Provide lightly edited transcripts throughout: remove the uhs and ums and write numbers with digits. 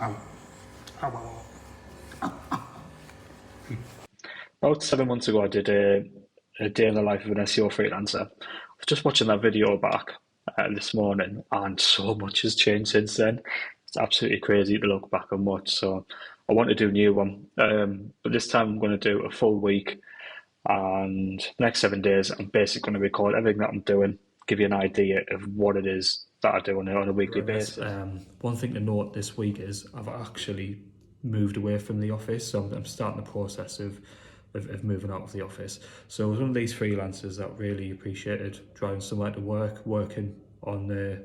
Ow. Ow, ow, ow. About 7 months ago, I did a day in the life of an SEO freelancer. I was just watching that video back this morning, and so much has changed since then. It's absolutely crazy to look back on much. So I want to do a new one, but this time I'm going to do a full week, and the next 7 days, I'm basically going to record everything that I'm doing, give you an idea of what it is that I do on a weekly basis. One thing to note this week is I've actually moved away from the office, so I'm starting the process of moving out of the office. So I was one of these freelancers that really appreciated driving somewhere to work, working on the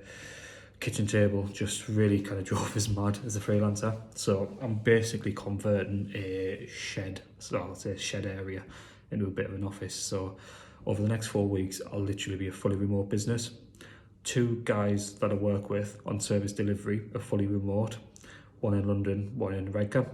kitchen table, just really kind of drove us mad as a freelancer. So I'm basically converting a shed, so I'll say shed area, into a bit of an office. So over the next 4 weeks, I'll literally be a fully remote business. Two guys that I work with on service delivery are fully remote, one in London, one in Redcar.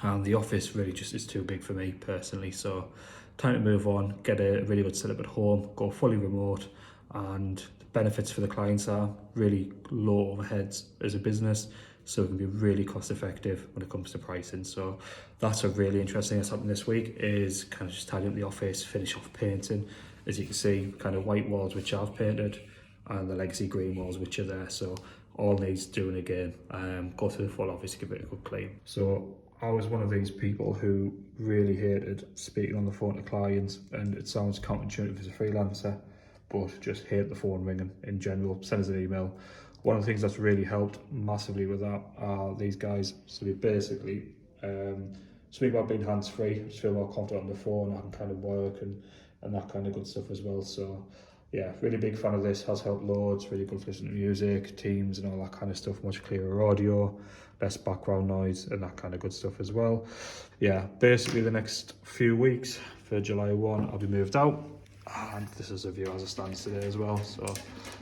And the office really just is too big for me personally. So time to move on, get a really good setup at home, go fully remote, and the benefits for the clients are really low overheads as a business, so it can be really cost effective when it comes to pricing. So that's a really interesting that's happened this week, is kind of just tidying up the office, finish off painting. As you can see, kind of white walls which I've painted, and the legacy green walls which are there, so all needs doing again. Go through the full office, give it a good clean. So I was one of these people who really hated speaking on the phone to clients, and it sounds counterintuitive as a freelancer, but just hate the phone ringing in general. Send us an email. One of the things that's really helped massively with that are these guys. So we basically speak about being hands-free, just feel more confident on the phone, I can kind of work and that kind of good stuff as well. So yeah, really big fan of this, has helped loads, really good for listening to music, Teams and all that kind of stuff, much clearer audio, less background noise and that kind of good stuff as well. Yeah, basically the next few weeks for July 1, I'll be moved out, and this is a view as it stands today as well. So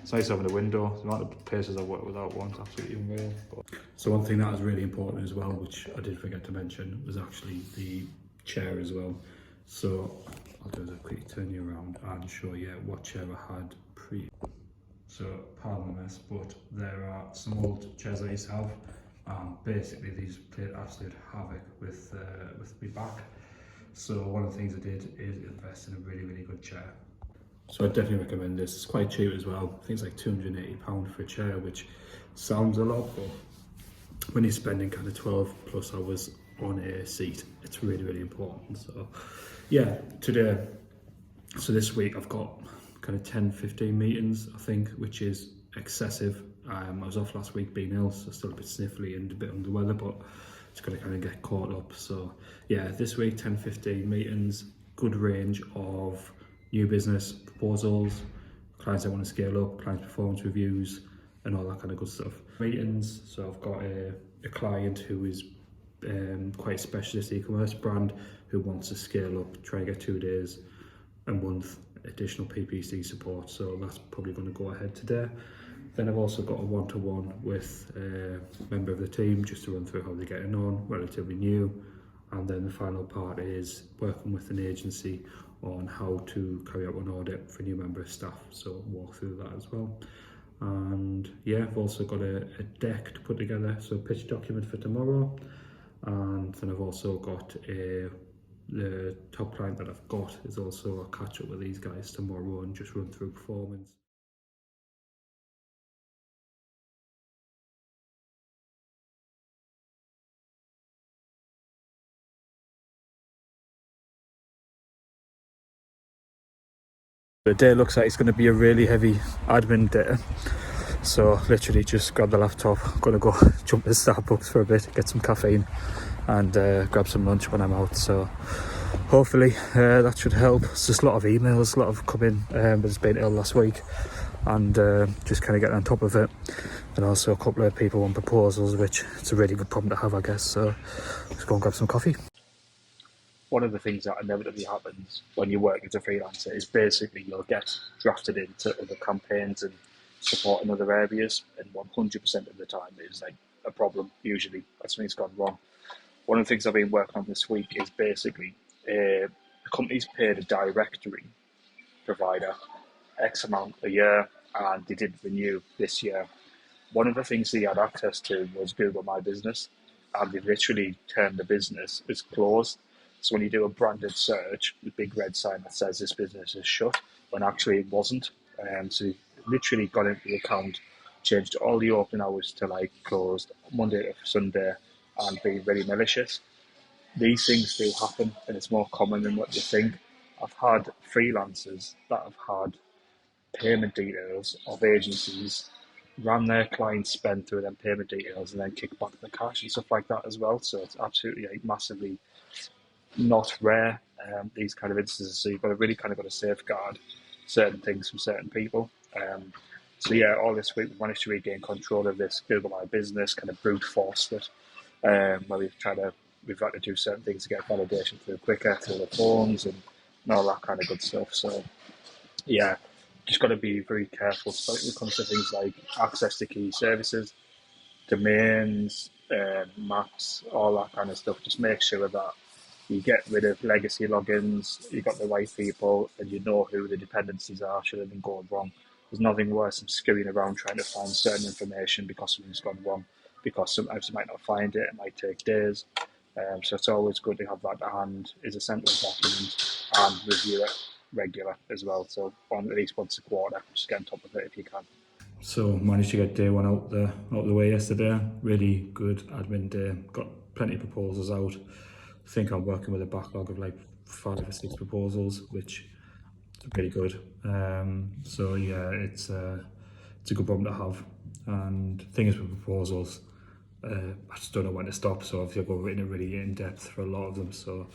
it's nice having a window. The amount of places I've worked without one's absolutely unreal. So one thing that was really important as well, which I did forget to mention, was actually the chair as well. So I'll do a quick turn you around and show you what chair I had pre. So pardon the mess, but there are some old chairs I used to have. Basically these played absolute havoc with my back. So one of the things I did is invest in a really good chair. So I definitely recommend this. It's quite cheap as well. I think it's like £280 for a chair, which sounds a lot, but when you're spending kind of 12 plus hours on a seat, it's really important. So yeah, so this week I've got kind of 10-15 meetings, I think, which is excessive. I was off last week being ill, so still a bit sniffly and a bit under the weather, but just got to kind of get caught up. So yeah, this week 10-15 meetings, good range of new business proposals, clients that want to scale up, clients performance reviews and all that kind of good stuff. Meetings, so I've got a client who is quite a specialist e-commerce brand who wants to scale up, try and get 2 days a month additional PPC support, so that's probably going to go ahead today. Then I've also got a one-to-one with a member of the team just to run through how they're getting on, relatively new. And then the final part is working with an agency on how to carry out an audit for a new member of staff, so walk through that as well. And yeah, I've also got a deck to put together, so a pitch document for tomorrow. And then I've also got the top client that I've got is also a catch up with these guys tomorrow and just run through performance. The day looks like it's going to be a really heavy admin day, so literally just grab the laptop, gonna go jump to Starbucks for a bit, get some caffeine and grab some lunch when I'm out. So hopefully that should help. It's just a lot of emails, a lot of coming, but it's been ill last week and just kind of getting on top of it, and also a couple of people on proposals, which it's a really good problem to have, I guess. So let's go and grab some coffee. One of the things that inevitably happens when you work as a freelancer is basically you'll get drafted into other campaigns and support in other areas, and 100% of the time it is like a problem, usually. Something's gone wrong. One of the things I've been working on this week is basically the company's paid a directory provider X amount a year, and they didn't renew this year. One of the things he had access to was Google My Business, and they've literally turned the business as closed. So when you do a branded search, the big red sign that says this business is shut, when actually it wasn't. So he literally got into the account, changed all the opening hours to like closed Monday to Sunday, and being very malicious. These things do happen, and it's more common than what you think. I've had freelancers that have had payment details of agencies, ran their clients spend through them payment details, and then kick back the cash and stuff like that as well. So it's absolutely like massively not rare, these kind of instances. So you've got to really kind of got to safeguard certain things from certain people. So yeah, all this week we managed to regain control of this Google My Business, kind of brute forced it, where we've had to do certain things to get validation through quicker through the phones and all that kind of good stuff. So yeah, just got to be very careful, especially when it comes to things like access to key services, domains, maps, all that kind of stuff. Just make sure that you get rid of legacy logins, you got the right people, and you know who the dependencies are should anything go wrong. There's nothing worse than scurrying around trying to find certain information because something's gone wrong, because sometimes you might not find it, it might take days. So it's always good to have that to hand as a central document and review it regular as well. So at least once a quarter, just get on top of it if you can. So managed to get day one out the way yesterday. Really good admin day. Got plenty of proposals out. I think I'm working with a backlog of like 5 or 6 proposals, which is pretty good. So yeah, it's a good problem to have. And the thing is with proposals, I just don't know when to stop. So obviously I've got written it really in depth for a lot of them. So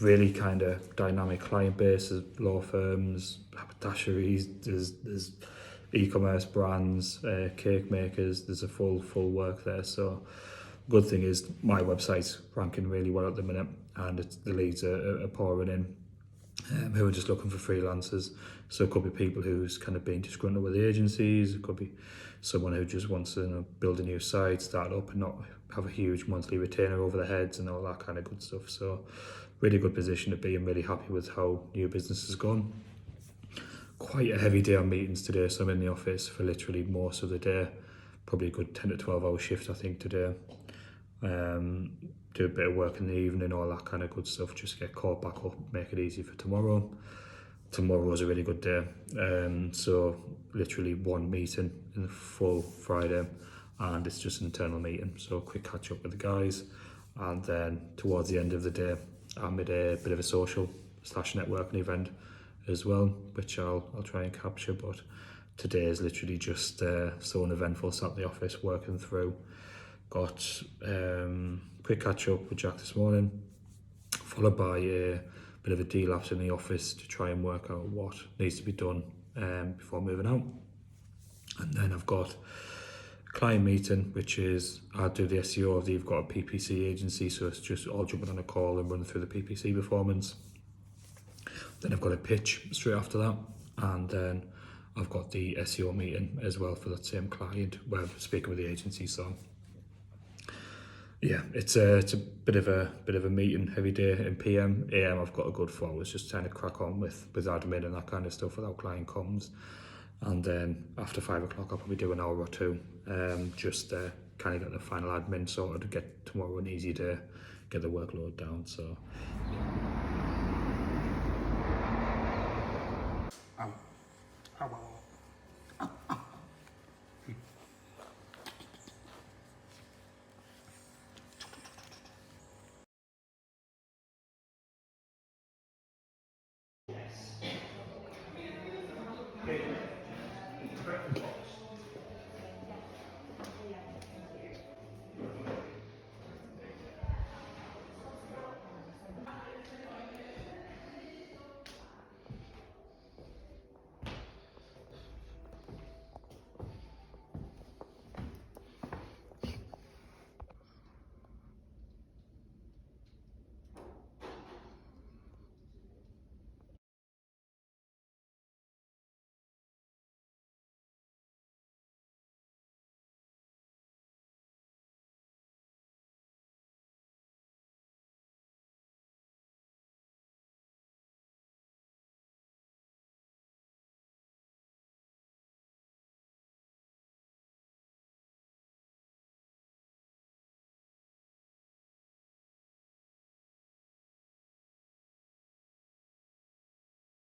really kind of dynamic client base, there's law firms, haberdasheries, there's e-commerce brands, cake makers, there's a full work there. So good thing is my website's ranking really well at the minute, and the leads are pouring in, who are just looking for freelancers. So it could be people who's kind of been disgruntled with the agencies, it could be someone who just wants to build a new site, start up and not have a huge monthly retainer over their heads and all that kind of good stuff. So really good position to be, and really happy with how new business has gone. Quite a heavy day on meetings today, so I'm in the office for literally most of the day, probably a good 10 to 12 hour shift I think today. Do a bit of work in the evening, all that kind of good stuff, just get caught back up, make it easy for tomorrow. Tomorrow was a really good day, so literally one meeting in the full Friday, and it's just an internal meeting, so a quick catch up with the guys, and then towards the end of the day I'm at a bit of a social / networking event as well, which I'll try and capture. But today is literally just so uneventful. Sat in the office working through. Got quick catch up with Jack this morning, followed by a bit of a deal after in the office to try and work out what needs to be done before moving out. And then I've got a client meeting, which is I do the SEO. They've got a PPC agency, so it's just all jumping on a call and running through the PPC performance. Then I've got a pitch straight after that, and then I've got the SEO meeting as well for that same client where I'm speaking with the agency. So yeah, it's a bit of a meeting, heavy day in PM. AM I've got a good 4 hours just trying to crack on with admin and that kind of stuff without client comms. And then after 5 o'clock I'll probably do an hour or two, just kind of get the final admin sorted to get tomorrow an easy day, get the workload down. So Oh well.